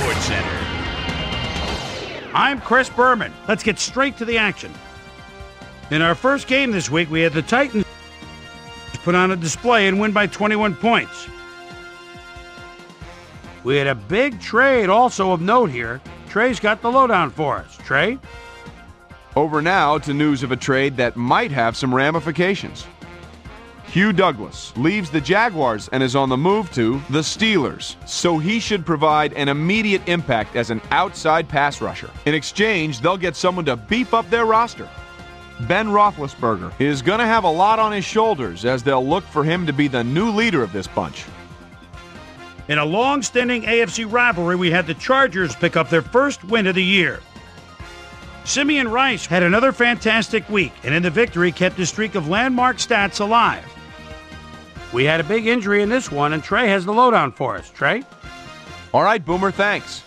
SportsCenter. I'm Chris Berman. Let's get straight to the action. In our first game this week, we had the Titans put on a display and win by 21 points. We had a big trade also of note here. Trey's got the lowdown for us. Trey? Over now to news of a trade that might have some ramifications. Hugh Douglas leaves the Jaguars and is on the move to the Steelers, so he should provide an immediate impact as an outside pass rusher. In exchange, they'll get someone to beef up their roster. Ben Roethlisberger is going to have a lot on his shoulders as they'll look for him to be the new leader of this bunch. In a long-standing AFC rivalry, we had the Chargers pick up their first win of the year. Simeon Rice had another fantastic week, and in the victory kept his streak of landmark stats alive. We had a big injury in this one, and Trey has the lowdown for us. Trey? All right, Boomer, thanks.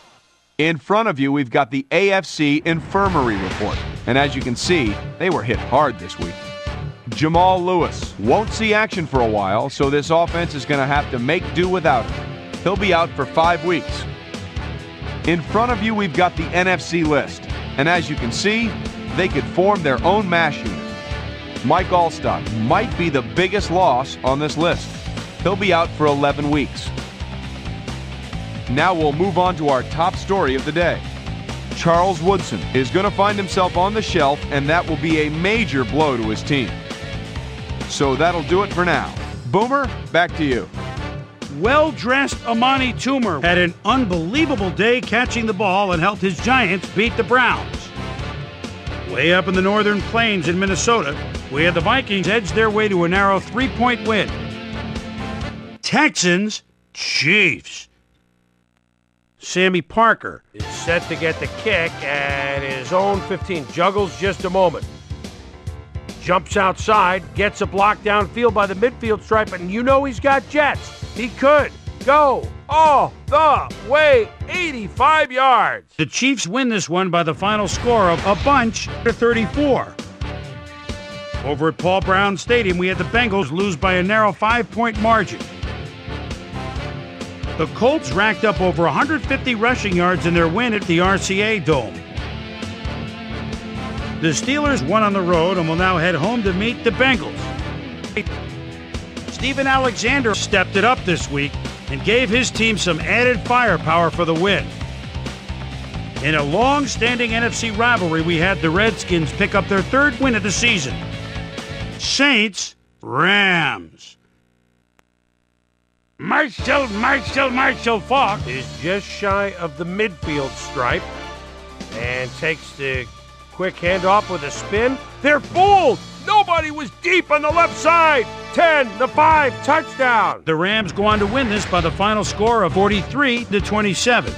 In front of you, we've got the AFC Infirmary Report. And as you can see, they were hit hard this week. Jamal Lewis won't see action for a while, so this offense is going to have to make do without him. He'll be out for 5 weeks. In front of you, we've got the NFC list. And as you can see, they could form their own mash unit. Mike Allstott might be the biggest loss on this list. He'll be out for 11 weeks. Now we'll move on to our top story of the day. Charles Woodson is going to find himself on the shelf, and that will be a major blow to his team. So that'll do it for now. Boomer, back to you. Well-dressed Amani Toomer had an unbelievable day catching the ball and helped his Giants beat the Browns. Way up in the northern plains in Minnesota, we had the Vikings edge their way to a narrow 3-point win. Texans, Chiefs. Sammy Parker is set to get the kick at his own 15. Juggles just a moment. Jumps outside, gets a block downfield by the midfield stripe, and you know he's got jets. He could go all the way 85 yards. The Chiefs win this one by the final score of a bunch to 34. Over at Paul Brown Stadium, we had the Bengals lose by a narrow 5-point margin. The Colts racked up over 150 rushing yards in their win at the RCA Dome. The Steelers won on the road and will now head home to meet the Bengals. Steven Alexander stepped it up this week and gave his team some added firepower for the win. In a long-standing NFC rivalry, we had the Redskins pick up their 3rd win of the season. Saints, Rams. Marshall Faulk is just shy of the midfield stripe and takes the quick handoff with a spin. They're fooled! Nobody was deep on the left side. 10-5 touchdown. The Rams go on to win this by the final score of 43-27.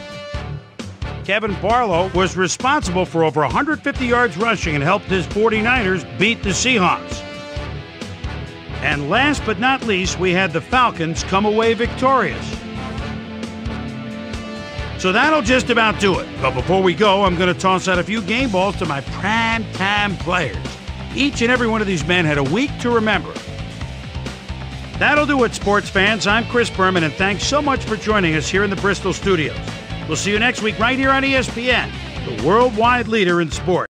Kevin Barlow was responsible for over 150 yards rushing and helped his 49ers beat the Seahawks. And last but not least, we had the Falcons come away victorious. So that'll just about do it. But before we go, I'm going to toss out a few game balls to my prime-time players. Each and every one of these men had a week to remember. That'll do it, sports fans. I'm Chris Berman, and thanks so much for joining us here in the Bristol studios. We'll see you next week right here on ESPN, the worldwide leader in sports.